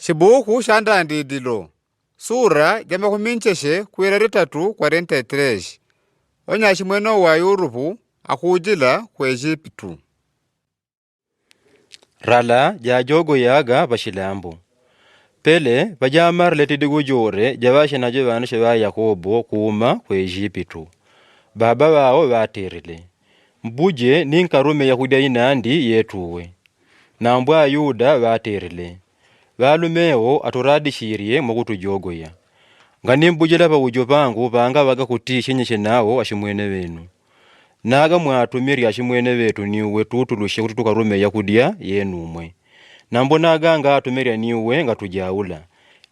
Xibuku xa ndandidilo sura ya makumincheshe kuira ritatu 43 onyaxi mweno wa Yurupu akujila ku Egiptu. Rala jajogo yaga bashilambo. Pele bajamarle tidigu jore jabashe najo banushe ba Yakobo kuuma ku Egiptu. Baba wao baterile. Mbuje ninkarume yakudia inandi yetuwe. Nambwa Yuda baterile. Balumeo aturadishirie mugutu jogoya. Ngani mbujela bawujo bangu banga baga kutishe nyeshe nao ashimwene wenu. Naga mwatumiri ashimwene wetu niwe tutulushe kuti tukarume yakudia yenumwe. Nambo naga nga atumiria niwe nga tujaula.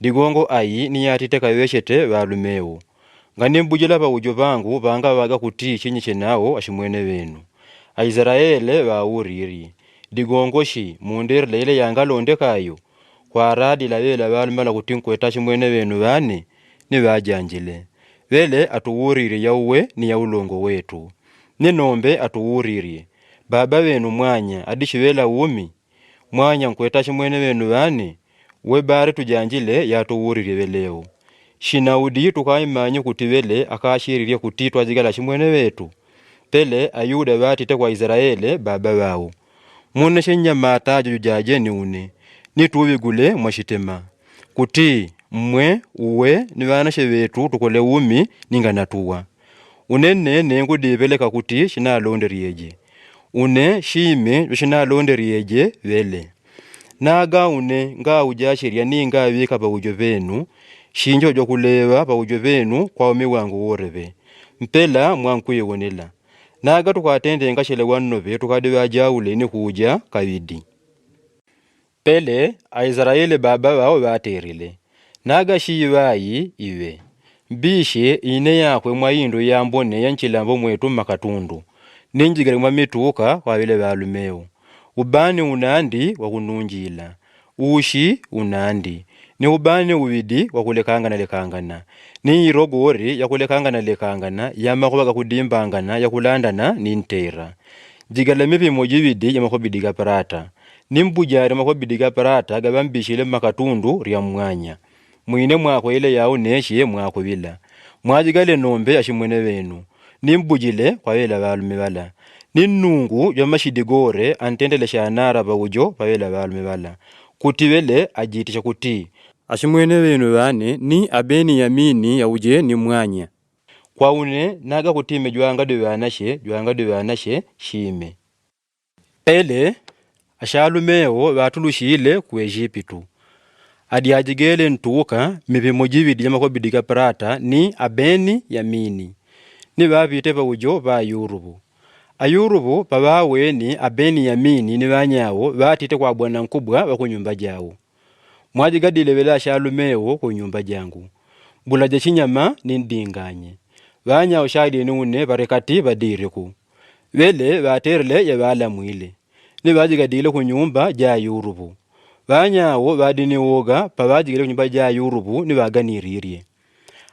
Digongo ayi ni yatiteka weshete balumeo. Ngani mbujela bawujo bangu banga baga kutishe nyeshe nao ashimwene wenu. Aizraele bauriri. Digongo shi mundirle ile yangalonde kayo. Kwa radi la wela balumala kutinkweta ashimwene wenu bane ni bajanjile. Wele atuwuriri yauwe ni yaulongo wetu. Ninombe atuwuririe. Baba wenu mwanya adishiwela umi. Mwanya nkwetashi mwene wenu bane. We bari tujanjile yatuwuririe weleo. Shinaudi tukaimanyu kutiwele akashiririe kutitwa zigala shimwene wetu. Pele Ayuda batite kwa Israele baba wao. Mune shenyamata jujaje ni une. Nituwigule mwashitema. Kuti mwe uwe ni banashe wetu tukole umi ninganatuwa. Unene nengu dibeleka kuti shinalonderiyeje. Une shime shinalonderiyeje wele. Naga une nga ujashiria ninga wika pa ujo venu. Shinjo jo kulewa pa ujo venu kwa umi wangu worebe. Mpela mwankuye wonela. Naga tukatende nga shele wanove tukadiwa jaule ni kuja kawidi. Pele Aizraeli baba wao baterile. Naga shiwayi iwe. Bishe ine yakwe mwayindo yambone yanchilambo mwetu makatundu. Ninjigale mwamituka kwa wile balumeo. Ubani unandi wakununjila. Ushi unandi. Ni ubani uwidi wakulekangana lekangana. Ni irogori yakulekangana lekangana yamakubaga kudimbangana yakulandana nintera. Jigale mipi mojibidi yamakubidiga parata. Nimbujari makubidiga parata gabambishile makatundu ria mwanya. Mwine mwako ile yao neshi mwako bila. Mwajigale nombe ashimwene wenu. Nimbujile kwa wela balume bala. Ninungu yamashidigore antendele shanara bawujo kwa wela balume bala. Kutiwele ajitisha kuti. Ashimwene wenu bane ni abeni yamini ya uje ni mwanya. Kwa une naga kutime juanga dewanashe shime. Pele ashalumeo batulushile ku Egiptu. Adi ajigele ntuka mipimojibidi yamako bidiga parata ni abeni yamini. Ni babite pa ujo ba Yurupu. Ayurupu pa bawe ni abeni yamini ni banyawo batite kwa bwana nkubwa wa kunyumba jawo. Mwajigadile wela shalumeo ku nyumba jangu. Bulaje chinyama ni ndinganye. Banyawo shadi nune barekati badiriku. Wele baterle ya bala mwile. Ni bajigadile ku nyumba ja Yurupu. Banyawo badini woga pabajigele kunyumba ja Yurupu ni baganiririe.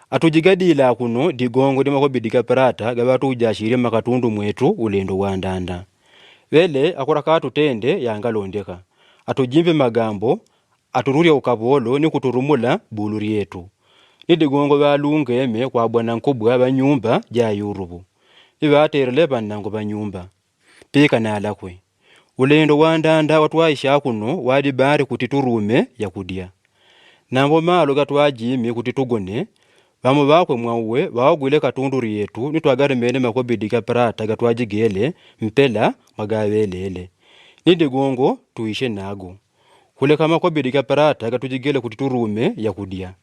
Atujigadila kuno digongo dimako bidiga parata gabatu ujashire makatundu mwetu ulendo wandanda. Wele akurakatu tende yangalondeka. Atujimbe magambo atururia ukabolo ni kuturumula buluri yetu. Ni digongo balungeme kwa bwana nkubwa banyumba ja Yurupu. Ni baterele banango banyumba. Pika na alakwe. Ulendo wandanda watuwaisha kuno wadi bari kutiturume ya kudia. Nambo malo gatuwajimi kutitugone, bamu bakwe mwauwe wawagwile katunduri yetu nituagare mene makobidiga parata gatuwajigele mpela magawelele. Nidigongo tuishe nago. Kule kama kobidiga parata gatujigele kutiturume ya kudia.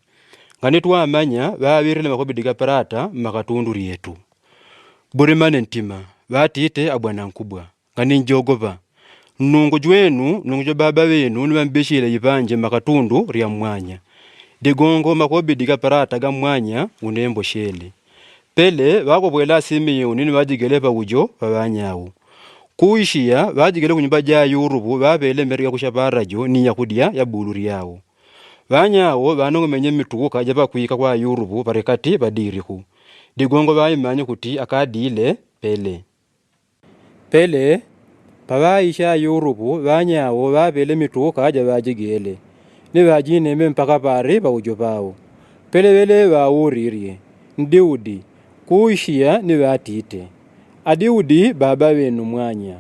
Ngani tuwamanya wawirile makobidiga parata makatunduri yetu. Burimane ntima, watite abwana nkubwa. Ngani njogova. Nungu jwenu baba wenu nibambishile yibanje makatundu ria mwanya. Digongo makobidiga parata ga mwanya unembo shele. Pele wako bwela Simeoni ni wajigele pa ujo babanyawo. Kuishia wajigele kunyumba ja Yurupu babele meriga kushabarajo ni yakudia ya buluri yawo. Banyawo banongomenye mituka jaba kuika kwa Yurupu barekati badiriku. Digongo bayimanye kuti akadile pele. Pele pabaisha Yurupu banyawo babele mituka aja bajigele. ni vajineme mpaka pari vaujo vao. Pele vele vauririe ndiudi kuishia ni vatite adiudi baba wenu mwanya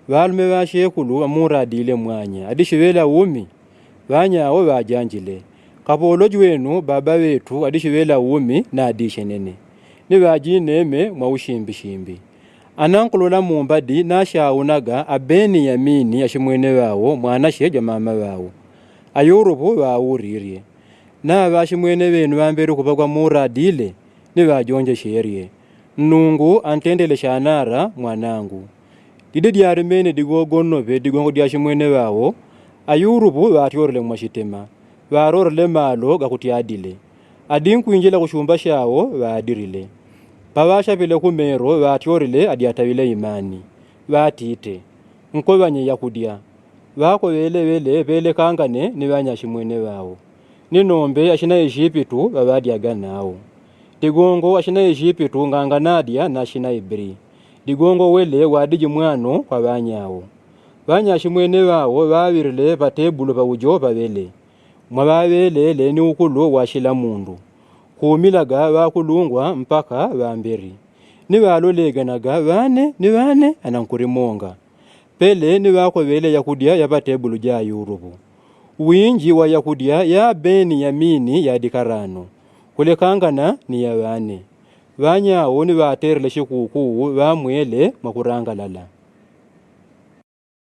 valume vashekulu amuradile mwanya adishivela umi vanyawo vajanjile kapoloji wenu baba wetu adishivela umi na adishenene ni vajineme mwaushimbi anankulola mumbadi nashaunaga abeni yamini ashimwene wao mwanashe ja mama wao ayurupu vauririe na vashimwene venu vambere kuva kwa muradile ni vajonje sherie nungu antendele shanara mwanangu dide diarimene digogonove digongo diashimwene wao ayurupu vatyorele mwashitema varorele malo gakutiadile adinkuinjila kushumba shao vadirile pavashavile kumero vatyorele adiatavile imani vatite nkovanye yakudia vako vele kangane ni vanyashimwene wao ninombe ashina Ejipitu vavadiaga nao digongo ashina Ejipitu nganganadia na ashina Ibri digongo wele wadiji mwano kwa vanyao vanyashimwene wao vavirile vatebulu vaujo vavele mwavavele leni ukulu washila mundu kuumilaga vakulungwa mpaka vamberi ni valoleganaga vane anankurimonga pele ni vako vele yakudia yavatebulu ja yurubu winji wa yakudia ya beni yamini ya dikarano kulekangana ni ya vane vanyawo ni vaterele shikuku vamwele makurangalala